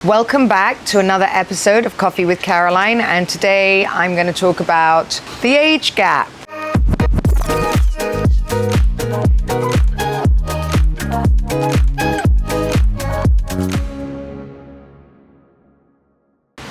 Welcome back to another episode of Coffee with Caroline, and today I'm going to talk about the age gap.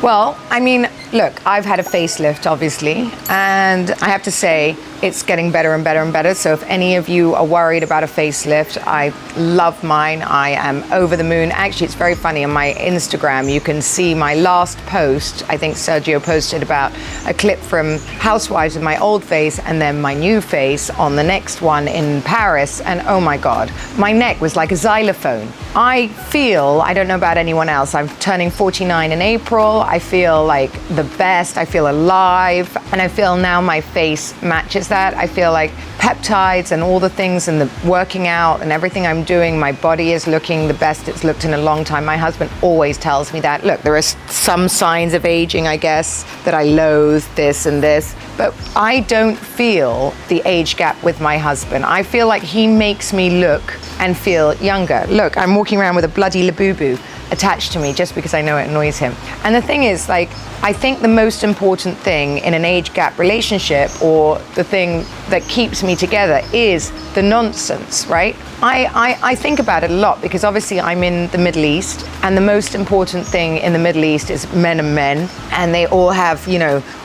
Well, I mean, look, I've had a facelift, obviously, and I have to say it's getting better and better and better. So if any of you are worried about a facelift, I love mine. I am over the moon. Actually, it's very funny. On my Instagram, you can see my last post. I think Sergio posted about a clip from Housewives of my old face and then my new face on the next one in Paris. And oh my God, my neck was like a xylophone. I don't know about anyone else, I'm turning 49 in April. I feel like the best. I feel alive. And I feel now my face matches that. I feel like peptides and all the things and the working out and everything I'm doing, my body is looking the best it's looked in a long time. My husband always tells me that. Look, there are some signs of aging, I guess, that I loathe this and this, but I don't feel the age gap with my husband. I feel like he makes me look and feel younger. Look, I'm walking around with a bloody Labubu attached to me just because I know it annoys him. And the thing is, like, I think the most important thing in an age gap relationship, or the thing that keeps me together, is the nonsense, right? I think about it a lot because obviously I'm in the Middle East, and the most important thing in the Middle East is men and men, and they all have,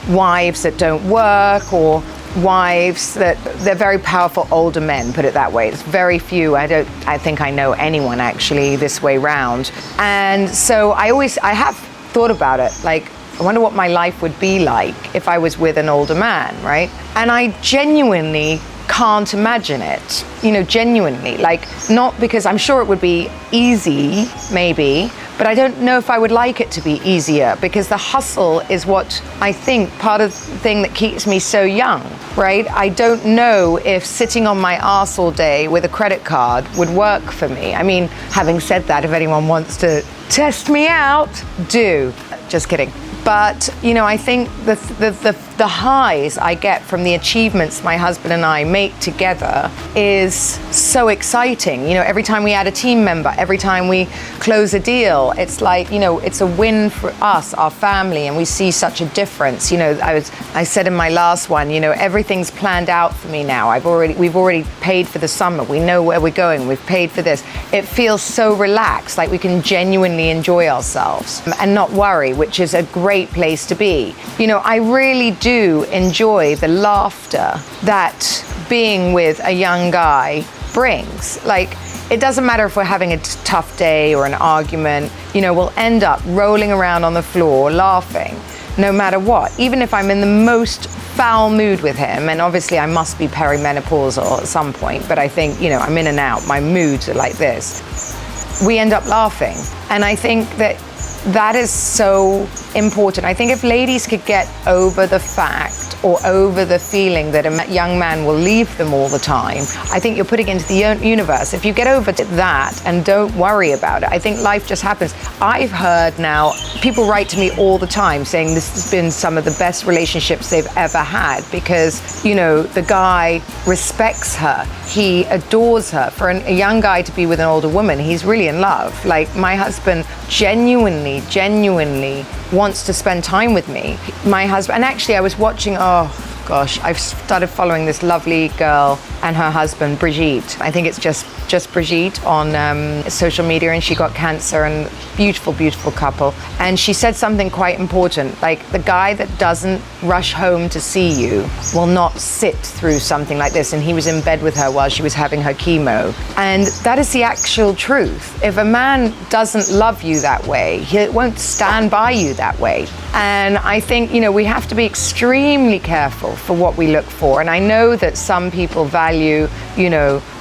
wives that don't work, or wives that they're very powerful older men, put it that way. It's very few. I think I know anyone actually this way round. And so I have thought about it, like, I wonder what my life would be like if I was with an older man, right? And I genuinely can't imagine it, genuinely. Like, not because I'm sure it would be easy, maybe, but I don't know if I would like it to be easier, because the hustle is what I think part of the thing that keeps me so young, right? I don't know if sitting on my arse all day with a credit card would work for me. I mean, having said that, if anyone wants to test me out, do. Just kidding. But, I think the highs I get from the achievements my husband and I make together is so exciting. Every time we add a team member, every time we close a deal, it's like, it's a win for us, our family, and we see such a difference. I said in my last one, everything's planned out for me now. We've already paid for the summer. We know where we're going. We've paid for this. It feels so relaxed, like we can genuinely enjoy ourselves and not worry, which is a great place to be. I really do enjoy the laughter that being with a young guy brings. Like, it doesn't matter if we're having a tough day or an argument, we'll end up rolling around on the floor laughing no matter what, even if I'm in the most foul mood with him. And obviously I must be perimenopausal at some point, but I think, I'm in and out, my moods are like this. We end up laughing. And I think that is so important. I think if ladies could get over the fact or over the feeling that a young man will leave them all the time, I think you're putting into the universe. If you get over that and don't worry about it, I think life just happens. I've heard now, people write to me all the time saying this has been some of the best relationships they've ever had because, the guy respects her. He adores her. For a young guy to be with an older woman, he's really in love. Like, my husband genuinely wants to spend time with me. My husband, and actually I was watching, I've started following this lovely girl and her husband, Brigitte. I think it's just Brigitte on social media, and she got cancer, and beautiful couple. And she said something quite important, like, the guy that doesn't rush home to see you will not sit through something like this. And he was in bed with her while she was having her chemo. And that is the actual truth. If a man doesn't love you that way, he won't stand by you that way. And I think, we have to be extremely careful for what we look for. And I know that some people value,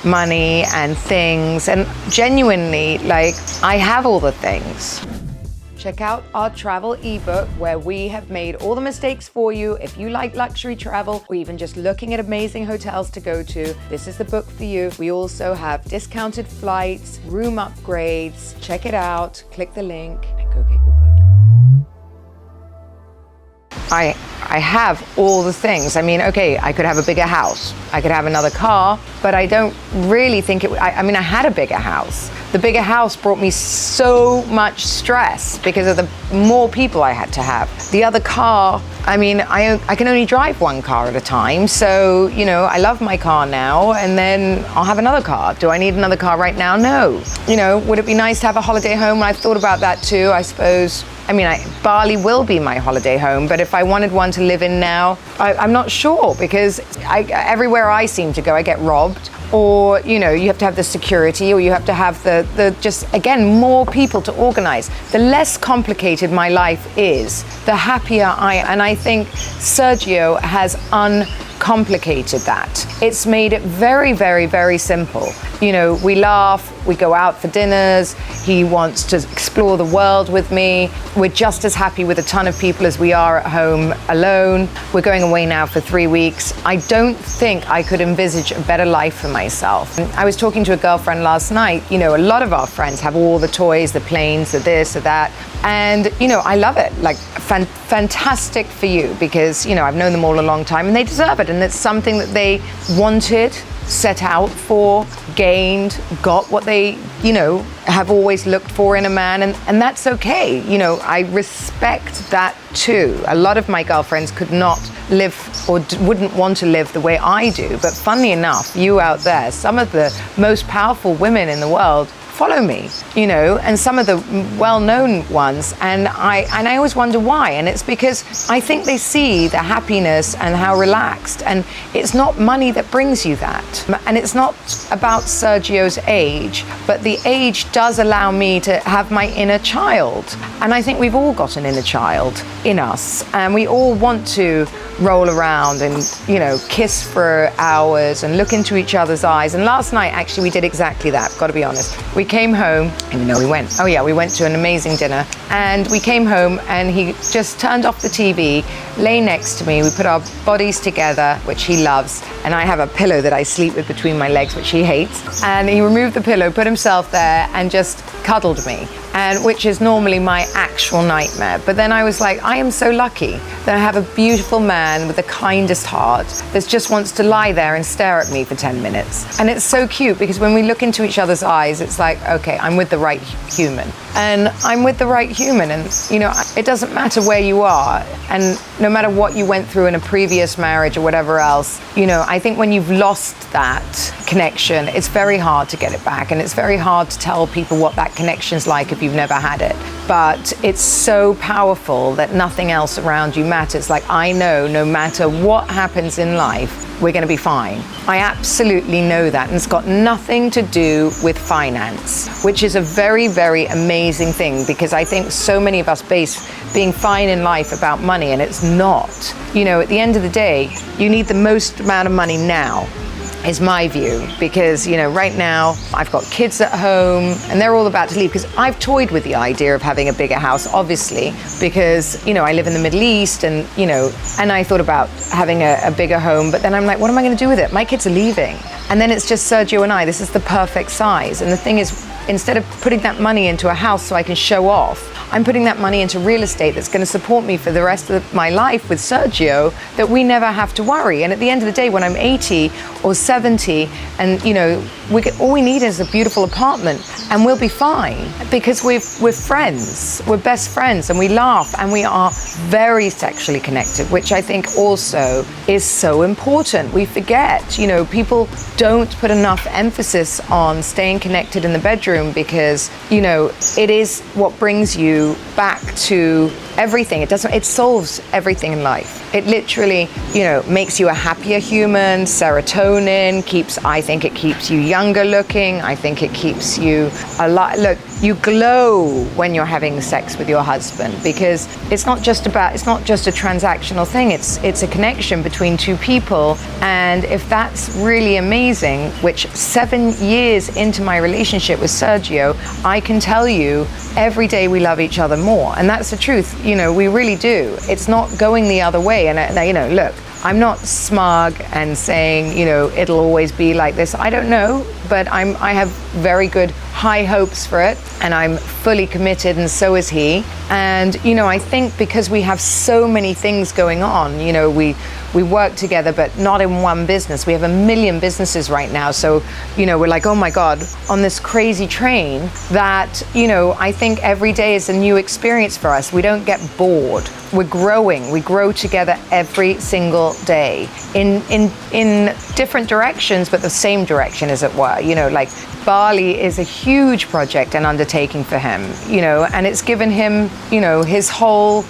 money and things, and genuinely, like, I have all the things. Check out our travel ebook where we have made all the mistakes for you. If you like luxury travel or even just looking at amazing hotels to go to, this is the book for you. We also have discounted flights, room upgrades. Check it out, click the link and go get your book. I have all the things. I mean, okay, I could have a bigger house. I could have another car, but I don't really think I had a bigger house, The bigger house brought me so much stress because of the more people I had to have. The other car, I mean, I can only drive one car at a time. So, you know, I love my car now, and then I'll have another car. Do I need another car right now? No. You know, would it be nice to have a holiday home? I've thought about that too, I suppose. I mean, Bali will be my holiday home, but if I wanted one to live in now, I'm not sure, because everywhere I seem to go, I get robbed, or, you know, you have to have the security, or you have to have the just, again, more people to organize. The less complicated my life is, the happier and I think Sergio has uncomplicated that. It's made it very, very, very simple. You know, we laugh, we go out for dinners, he wants to explore the world with me. We're just as happy with a ton of people as we are at home alone. We're going away now for 3 weeks. I don't think I could envisage a better life for myself. I was talking to a girlfriend last night. You know, a lot of our friends have all the toys, the planes, the this, the that. And, you know, I love it. Like, fantastic for you, because, you know, I've known them all a long time and they deserve it. And it's something that they wanted, set out for, gained, got what they, you know, have always looked for in a man, and that's okay. You know, I respect that too. A lot of my girlfriends could not live or wouldn't want to live the way I do, but funnily enough, you out there, some of the most powerful women in the world follow me, you know, and some of the well-known ones, and I always wonder why, and it's because I think they see the happiness and how relaxed, and it's not money that brings you that, and it's not about Sergio's age, but the age does allow me to have my inner child, and I think we've all got an inner child in us, and we all want to roll around and, you know, kiss for hours and look into each other's eyes. And last night, actually, we did exactly that, got to be honest. We came home, and you know, we went to an amazing dinner, and we came home and he just turned off the TV, lay next to me, we put our bodies together, which he loves, and I have a pillow that I sleep with between my legs, which he hates, and he removed the pillow, put himself there, and just cuddled me, and which is normally my actual nightmare. But then I was like, I am so lucky that I have a beautiful man with the kindest heart that just wants to lie there and stare at me for 10 minutes. And it's so cute, because when we look into each other's eyes, it's like, okay, I'm with the right human. And I'm with the right human, and, you know, it doesn't matter where you are, and no matter what you went through in a previous marriage or whatever else, you know, I think when you've lost that connection, it's very hard to get it back, and it's very hard to tell people what that connection's like if you've never had it. But it's so powerful that nothing else around you matters. Like, I know no matter what happens in life, we're going to be fine. I absolutely know that, and it's got nothing to do with finance, which is a very, very amazing thing, because I think so many of us base being fine in life about money, and it's not. You know, at the end of the day, you need the most amount of money now, is my view, because, you know, right now I've got kids at home and they're all about to leave, because I've toyed with the idea of having a bigger house, obviously, because, you know, I live in the Middle East, and, you know, and I thought about having a bigger home, but then I'm like, what am I going to do with it? My kids are leaving, and then it's just Sergio and I. This is the perfect size. And the thing is, instead of putting that money into a house so I can show off, I'm putting that money into real estate that's going to support me for the rest of my life with Sergio, that we never have to worry. And at the end of the day, when I'm 80 or 70, and, you know, all we need is a beautiful apartment, and we'll be fine, because we're friends, we're best friends, and we laugh, and we are very sexually connected, which I think also is so important. We forget, you know, people don't put enough emphasis on staying connected in the bedroom, because, you know, it is what brings you back to everything. It solves everything in life. It literally, you know, makes you a happier human. Serotonin I think it keeps you younger looking. I think it keeps you alive. Look, you glow when you're having sex with your husband, because it's not just a transactional thing. It's a connection between two people. And if that's really amazing, which 7 years into my relationship with Sergio, I can tell you every day we love each other more. And that's the truth. You know, we really do. It's not going the other way. And, you know, look, I'm not smug and saying, you know, it'll always be like this. I don't know, but I have very good high hopes for it, and I'm fully committed, and so is he. And, you know, I think because we have so many things going on, you know, we work together, but not in one business. We have 1 million businesses right now. So, you know, we're like, oh my God, on this crazy train that, you know, I think every day is a new experience for us. We don't get bored. We're growing. We grow together every single day in different directions, but the same direction, as it were. You know, like Bali is a huge project and undertaking for him, you know, and it's given him, you know, his whole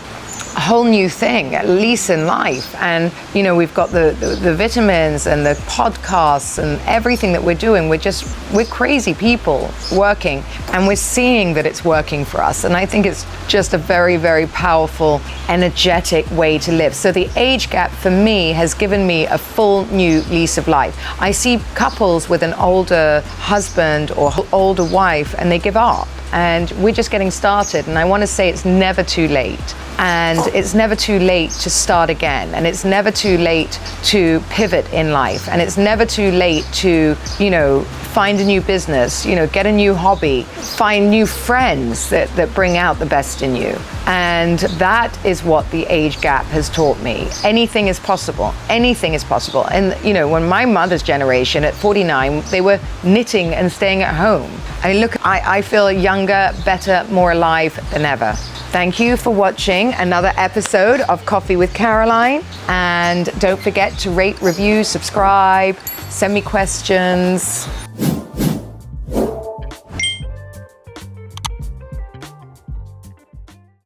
new thing, at least in life. And, you know, we've got the vitamins and the podcasts and everything that we're doing. We're crazy people working, and we're seeing that it's working for us. And I think it's just a very, very powerful, energetic way to live. So the age gap for me has given me a full new lease of life. I see couples with an older husband or older wife, and they give up. And we're just getting started. And I want to say it's never too late. And it's never too late to start again. And it's never too late to pivot in life. And it's never too late to, you know, find a new business, you know, get a new hobby, find new friends that bring out the best in you. And that is what the age gap has taught me. Anything is possible. Anything is possible. And, you know, when my mother's generation at 49, they were knitting and staying at home. I mean, look, I feel younger, better, more alive than ever. Thank you for watching another episode of Coffee with Caroline. And don't forget to rate, review, subscribe, send me questions.